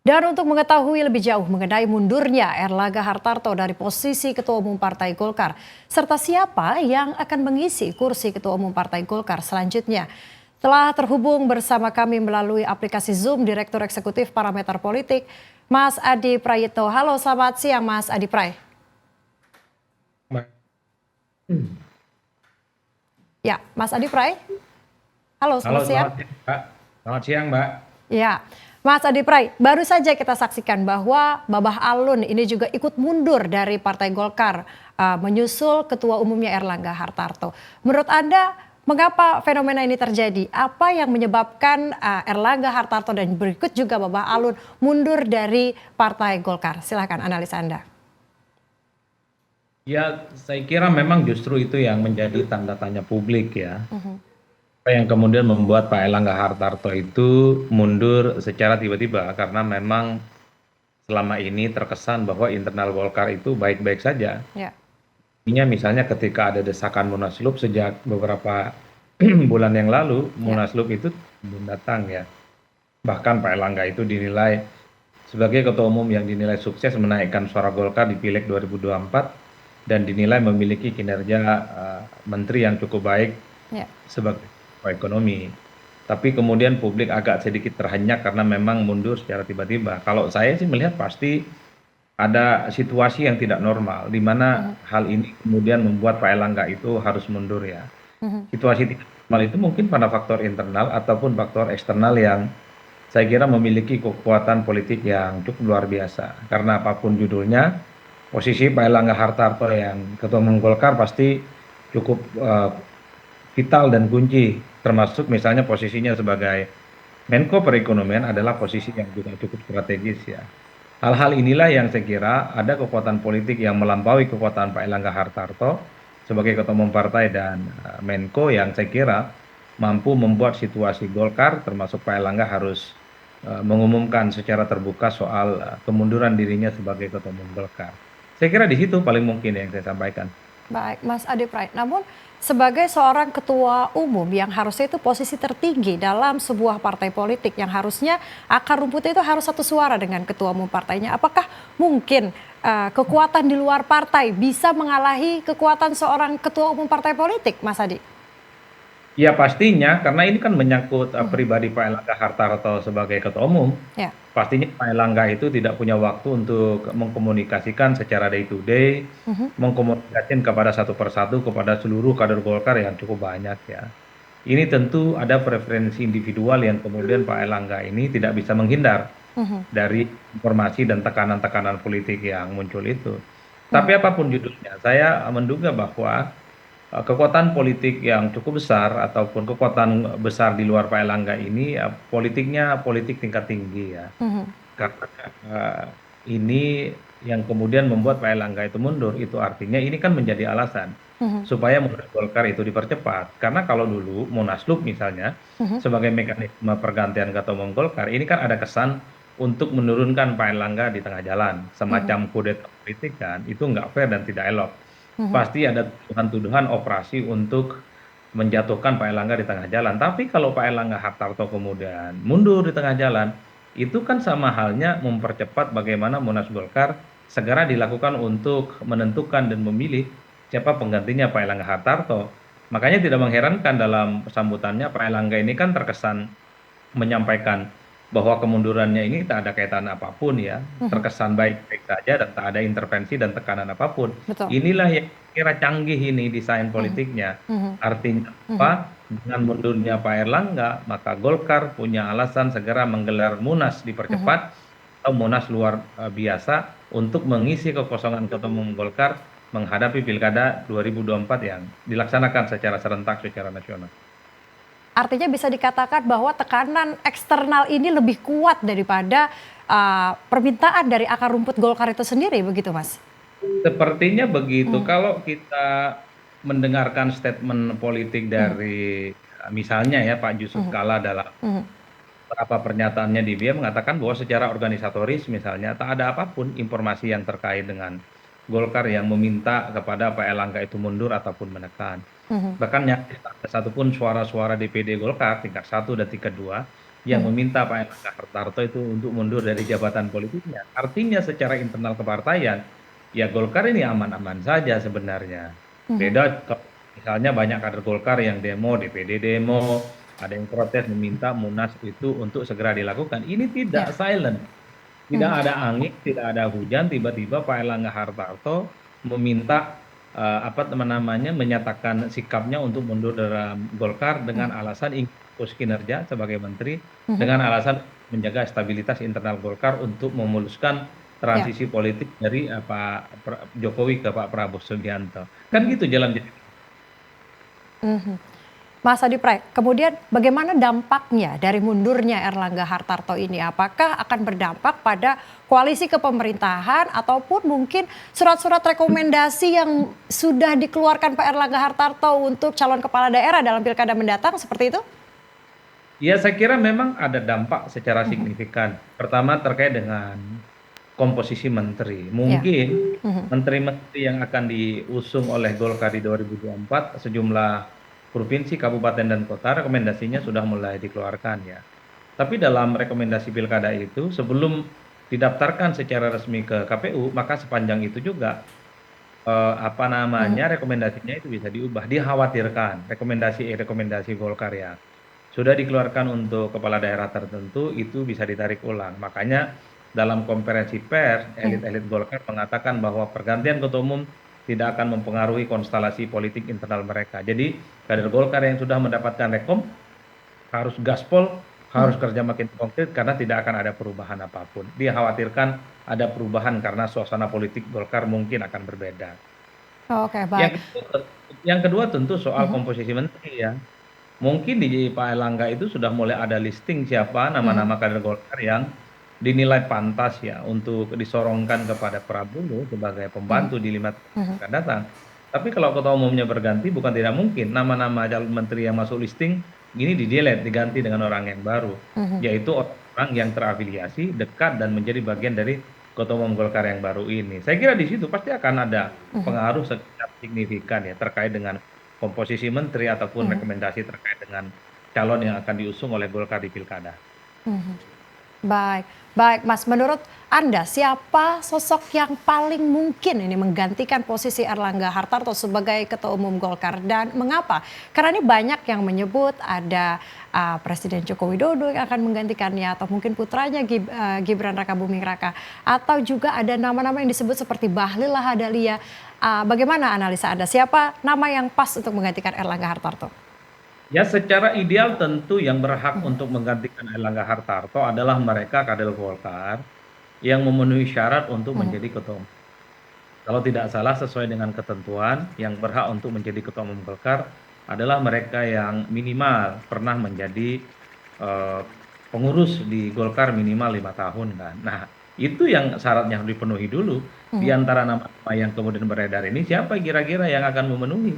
Dan untuk mengetahui lebih jauh mengenai mundurnya Erlangga Hartarto dari posisi Ketua Umum Partai Golkar, serta siapa yang akan mengisi kursi Ketua Umum Partai Golkar selanjutnya. Telah terhubung bersama kami melalui aplikasi Zoom Direktur Eksekutif Parameter Politik, Mas Adi Prayitno. Halo, selamat siang Mas Adi Pray. Ya, Mas Adi Pray. Halo, Halo, selamat siang. selamat siang, Mbak. Selamat siang, Mbak. Ya, Mas Adi Pray, baru saja kita saksikan bahwa Babah Alun ini juga ikut mundur dari Partai Golkar menyusul Ketua Umumnya Erlangga Hartarto. Menurut Anda, mengapa fenomena ini terjadi? Apa yang menyebabkan Erlangga Hartarto dan berikut juga Babah Alun mundur dari Partai Golkar? Silakan analis Anda. Ya, saya kira memang justru itu yang menjadi tanda tanya publik ya. Apa yang kemudian membuat Pak Erlangga Hartarto itu mundur secara tiba-tiba karena memang selama ini terkesan bahwa internal Golkar itu baik-baik saja. Ya. Misalnya ketika ada desakan Munaslup sejak beberapa bulan yang lalu, Ya. Munaslup itu belum datang ya. Bahkan Pak Erlangga itu dinilai sebagai ketua umum yang dinilai sukses menaikkan suara Golkar di Pileg 2024 dan dinilai memiliki kinerja menteri yang cukup baik Ya. sebagai ekonomi. Tapi kemudian publik agak sedikit terhenyak karena memang mundur secara tiba-tiba. Kalau saya sih melihat pasti ada situasi yang tidak normal, di mana hal ini kemudian membuat Pak Erlangga itu harus mundur ya. Situasi tidak normal itu mungkin pada faktor internal ataupun faktor eksternal yang saya kira memiliki kekuatan politik yang cukup luar biasa. Karena apapun judulnya, posisi Pak Erlangga Hartarto yang Ketua Umum Golkar pasti cukup vital dan kunci, termasuk misalnya posisinya sebagai Menko Perekonomian adalah posisi yang juga cukup strategis ya. Hal-hal inilah yang saya kira ada kekuatan politik yang melampaui kekuatan Pak Erlangga Hartarto sebagai Ketua Umum Partai dan Menko yang saya kira mampu membuat situasi Golkar termasuk Pak Erlangga harus mengumumkan secara terbuka soal kemunduran dirinya sebagai Ketua Umum Golkar. Saya kira di situ paling mungkin yang saya sampaikan. Baik, Mas Adi Pray. Namun sebagai seorang ketua umum yang harusnya itu posisi tertinggi dalam sebuah partai politik yang harusnya akar rumputnya itu harus satu suara dengan ketua umum partainya. Apakah mungkin kekuatan di luar partai bisa mengalahi kekuatan seorang ketua umum partai politik, Mas Adi? Ya pastinya, karena ini kan menyangkut pribadi Pak Erlangga Hartarto sebagai Ketua Umum. Ya. Pastinya Pak Erlangga itu tidak punya waktu untuk mengkomunikasikan secara day to day, mengkomunikasikan kepada satu persatu kepada seluruh kader Golkar yang cukup banyak ya. Ini tentu ada preferensi individual yang kemudian Pak Erlangga ini tidak bisa menghindar dari informasi dan tekanan-tekanan politik yang muncul itu. Tapi apapun judulnya, saya menduga bahwa kekuatan politik yang cukup besar ataupun kekuatan besar di luar Pak Erlangga ini politiknya politik tingkat tinggi ya. Karena ini yang kemudian membuat Pak Erlangga itu mundur, itu artinya ini kan menjadi alasan supaya mundur Golkar itu dipercepat. Karena kalau dulu Munaslup misalnya sebagai mekanisme pergantian Ketua Umum Golkar, ini kan ada kesan untuk menurunkan Pak Erlangga di tengah jalan, semacam kudeta politik kan, itu nggak fair dan tidak elok. Pasti ada tuduhan-tuduhan operasi untuk menjatuhkan Pak Erlangga di tengah jalan. Tapi kalau Pak Erlangga Hartarto kemudian mundur di tengah jalan, itu kan sama halnya mempercepat bagaimana Munas Golkar segera dilakukan untuk menentukan dan memilih siapa penggantinya Pak Erlangga Hartarto. Makanya tidak mengherankan dalam sambutannya Pak Erlangga ini kan terkesan menyampaikan bahwa kemundurannya ini tak ada kaitan apapun ya, terkesan baik-baik saja dan tak ada intervensi dan tekanan apapun. Betul. Inilah yang kira canggih ini desain politiknya. Artinya apa? Dengan mundurnya Pak Erlangga, maka Golkar punya alasan segera menggelar Munas dipercepat atau Munas luar biasa untuk mengisi kekosongan Ketua Umum Golkar menghadapi Pilkada 2024 yang dilaksanakan secara serentak secara nasional. Artinya bisa dikatakan bahwa tekanan eksternal ini lebih kuat daripada permintaan dari akar rumput Golkar itu sendiri, begitu Mas? Sepertinya begitu. Kalau kita mendengarkan statement politik dari misalnya ya Pak Yusuf Kalla dalam beberapa pernyataannya dia mengatakan bahwa secara organisatoris misalnya tak ada apapun informasi yang terkait dengan Golkar yang meminta kepada Pak Erlangga itu mundur ataupun menekan. Bahkan ada satupun suara-suara DPD Golkar tingkat 1 dan tingkat 2 yang meminta Pak Erlangga Hartarto itu untuk mundur dari jabatan politiknya. Artinya secara internal kepartaian, ya Golkar ini aman-aman saja sebenarnya. Beda kalau misalnya banyak kader Golkar yang demo, DPD demo, ada yang protes meminta Munas itu untuk segera dilakukan. Ini Ya. tidak silent, tidak Mhm. ada angin, tidak ada hujan, tiba-tiba Pak Erlangga Hartarto meminta apa namanya menyatakan sikapnya untuk mundur dari Golkar dengan alasan ingin fokus kinerja sebagai menteri, Mhm. dengan alasan menjaga stabilitas internal Golkar untuk memuluskan Ya. transisi politik dari Pak Jokowi ke Pak Prabowo Subianto. Kan Mhm. gitu jalan. Mhm. Mas Adi Pray, kemudian bagaimana dampaknya dari mundurnya Erlangga Hartarto ini? Apakah akan berdampak pada koalisi kepemerintahan ataupun mungkin surat-surat rekomendasi yang sudah dikeluarkan Pak Erlangga Hartarto untuk calon kepala daerah dalam pilkada mendatang seperti itu? Ya, saya kira memang ada dampak secara Mhm. signifikan. Pertama terkait dengan komposisi menteri. Ya. Mungkin Mhm. menteri-menteri yang akan diusung oleh Golkar di 2024 sejumlah provinsi, kabupaten, dan kota rekomendasinya sudah mulai dikeluarkan ya. Tapi dalam rekomendasi pilkada itu sebelum didaftarkan secara resmi ke KPU, maka sepanjang itu juga apa Mhm. namanya rekomendasinya itu bisa diubah. Dikhawatirkan rekomendasi Golkar ya sudah dikeluarkan untuk kepala daerah tertentu itu bisa ditarik ulang. Makanya dalam konferensi pers, Mhm. elit-elit Golkar mengatakan bahwa pergantian ketua umum tidak akan mempengaruhi konstelasi politik internal mereka. Jadi kader Golkar yang sudah mendapatkan rekom harus gaspol, harus Mhm. kerja makin konkret karena tidak akan ada perubahan apapun. Dia khawatirkan ada perubahan karena suasana politik Golkar mungkin akan berbeda. Oke, baik. Yang kedua, yang kedua tentu soal Mhm. komposisi menteri ya. Mungkin di Pak Erlangga itu sudah mulai ada listing siapa Mhm. nama-nama kader Golkar yang dinilai pantas ya untuk disorongkan kepada Prabowo sebagai Mhm. pembantu di 5 tahun yang Mhm. akan datang. Tapi kalau ketua umumnya berganti bukan tidak mungkin nama-nama calon menteri yang masuk listing ini di-delete, diganti dengan orang yang baru, Mhm. yaitu orang yang terafiliasi dekat dan menjadi bagian dari ketua umum Golkar yang baru ini. Saya kira di situ pasti akan ada Mhm. pengaruh secara signifikan ya terkait dengan komposisi menteri ataupun Mhm. rekomendasi terkait dengan calon yang akan diusung oleh Golkar di pilkada. Mhm. Baik, baik Mas, menurut Anda siapa sosok yang paling mungkin ini menggantikan posisi Erlangga Hartarto sebagai Ketua Umum Golkar dan mengapa? Karena ini banyak yang menyebut ada Presiden Joko Widodo yang akan menggantikannya atau mungkin putranya Gibran Rakabuming Raka atau juga ada nama-nama yang disebut seperti Bahlil Lahadalia. Bagaimana analisa Anda? Siapa nama yang pas untuk menggantikan Erlangga Hartarto? Ya, secara ideal tentu yang berhak Mhm. untuk menggantikan Erlangga Hartarto adalah mereka kader Golkar yang memenuhi syarat untuk Mhm. menjadi ketua umum. Kalau tidak salah sesuai dengan ketentuan yang berhak untuk menjadi ketua umum Golkar adalah mereka yang minimal pernah menjadi eh, pengurus di Golkar minimal 5 tahun kan. Nah, itu yang syaratnya harus dipenuhi dulu. Di Mhm. antara nama-nama yang kemudian beredar ini siapa kira-kira yang akan memenuhi?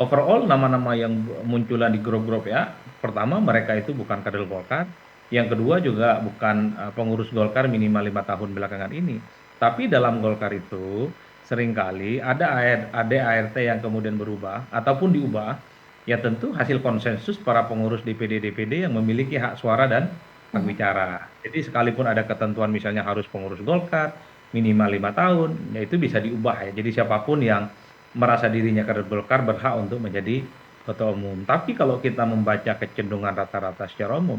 Overall nama-nama yang munculan di grup-grup ya, pertama mereka itu bukan kader Golkar, yang kedua juga bukan pengurus Golkar minimal 5 tahun belakangan ini. Tapi dalam Golkar itu seringkali ada ART yang kemudian berubah ataupun diubah, ya tentu hasil konsensus para pengurus DPD-DPD yang memiliki hak suara dan hak Mhm. bicara. Jadi sekalipun ada ketentuan misalnya harus pengurus Golkar minimal 5 tahun, ya itu bisa diubah ya. Jadi siapapun yang merasa dirinya kader Golkar berhak untuk menjadi ketua umum. Tapi kalau kita membaca kecenderungan rata-rata secara umum,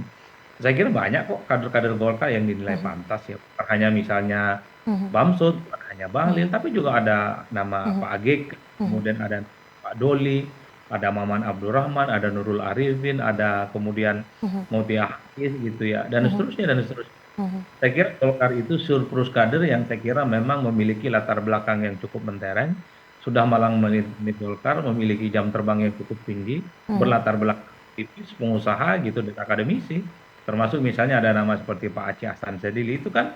saya kira banyak kok kader-kader Golkar yang dinilai Mhm. pantas ya. Bukan hanya misalnya Mhm. Bamsud, bukan hanya Bahlil, Mhm. tapi juga ada nama Mhm. Pak Agek, Mhm. kemudian ada Pak Doli, ada Maman Abdurrahman, ada Nurul Arifin, ada kemudian Mhm. Mutia Hafiz gitu ya, dan Mhm. seterusnya dan seterusnya. Mhm. Saya kira Golkar itu surplus kader yang saya kira memang memiliki latar belakang yang cukup mentereng, sudah malang melintasi Golkar, memiliki jam terbang yang cukup tinggi, Mhm. berlatar belakang aktivis, pengusaha gitu, dan akademisi. Termasuk misalnya ada nama seperti Pak Aceh Hasan Sadili itu kan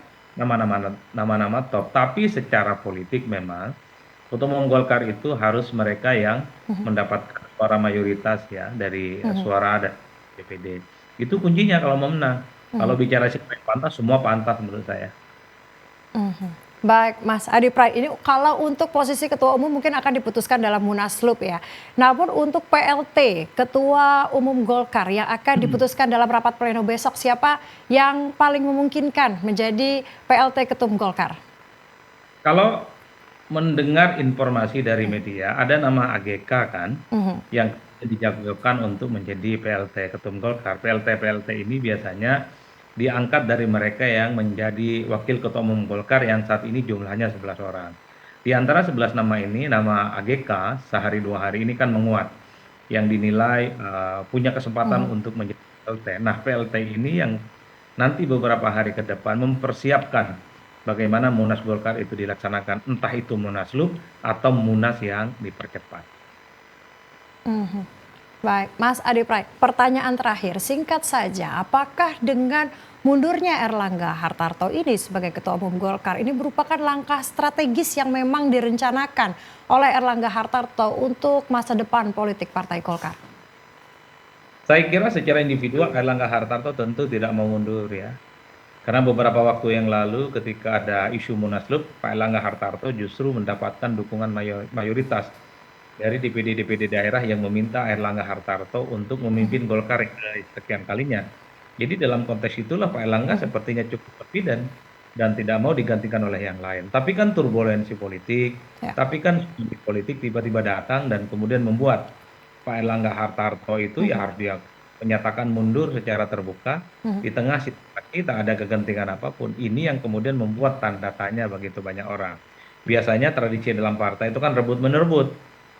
nama-nama top. Tapi secara politik memang ketua umum Golkar itu harus mereka yang Mhm. mendapatkan suara mayoritas ya dari Mhm. suara dan DPD. Itu kuncinya kalau mau menang. Kalau Mhm. bicara siapa yang pantas, semua pantas menurut saya. Mhm. Baik, Mas Adi Pray, ini kalau untuk posisi Ketua Umum mungkin akan diputuskan dalam Munaslup ya. Namun untuk PLT, Ketua Umum Golkar yang akan diputuskan dalam rapat pleno besok, siapa yang paling memungkinkan menjadi PLT Ketum Golkar? Kalau mendengar informasi dari media, ada nama AGK kan, Mhm, yang dijagokan untuk menjadi PLT Ketum Golkar. PLT-PLT ini biasanya diangkat dari mereka yang menjadi wakil ketua umum Golkar yang saat ini jumlahnya 11 orang. Di antara 11 nama ini, nama AGK sehari 2 hari ini kan menguat, yang dinilai punya kesempatan mhm. untuk menjadi PLT. Nah, PLT ini yang nanti beberapa hari ke depan mempersiapkan bagaimana Munas Golkar itu dilaksanakan, entah itu Munaslup atau Munas yang dipercepat. Mhm. Baik, Mas Adi Pray, pertanyaan terakhir, singkat saja, apakah dengan mundurnya Erlangga Hartarto ini sebagai Ketua Umum Golkar ini merupakan langkah strategis yang memang direncanakan oleh Erlangga Hartarto untuk masa depan politik Partai Golkar? Saya kira secara individual Erlangga Hartarto tentu tidak mau mundur ya. Karena beberapa waktu yang lalu ketika ada isu Munaslup, Pak Erlangga Hartarto justru mendapatkan dukungan mayoritas dari DPD-DPD daerah yang meminta Erlangga Hartarto untuk Mhm, memimpin Golkar sekian kalinya. Jadi dalam konteks itulah Pak Erlangga mhm. sepertinya cukup confident dan tidak mau digantikan oleh yang lain. Tapi kan turbulensi politik, Ya. tapi kan politik tiba-tiba datang dan kemudian membuat Pak Erlangga Hartarto itu ya Mhm, harus dia menyatakan mundur secara terbuka mhm. di tengah situasi tak ada kegentingan apapun. Ini yang kemudian membuat tanda tanya begitu banyak orang. Biasanya tradisi dalam partai itu kan rebut menerbut.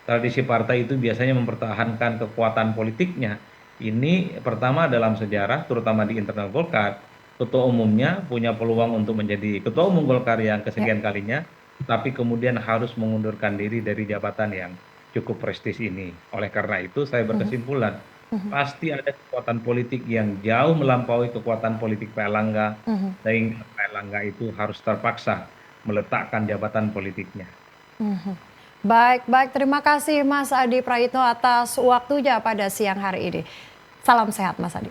Tradisi partai itu biasanya mempertahankan kekuatan politiknya. Ini pertama dalam sejarah, terutama di internal Golkar, ketua umumnya punya peluang untuk menjadi ketua umum Golkar yang Ya. kesekian kalinya, tapi kemudian harus mengundurkan diri dari jabatan yang cukup prestis ini. Oleh karena itu, saya Mhm, berkesimpulan, mhm, pasti ada kekuatan politik yang jauh melampaui kekuatan politik Pak Erlangga, mhm, sehingga Pak Erlangga itu harus terpaksa meletakkan jabatan politiknya. mhm. Baik, baik, terima kasih Mas Adi Prayitno atas waktunya pada siang hari ini. Salam sehat Mas Adi.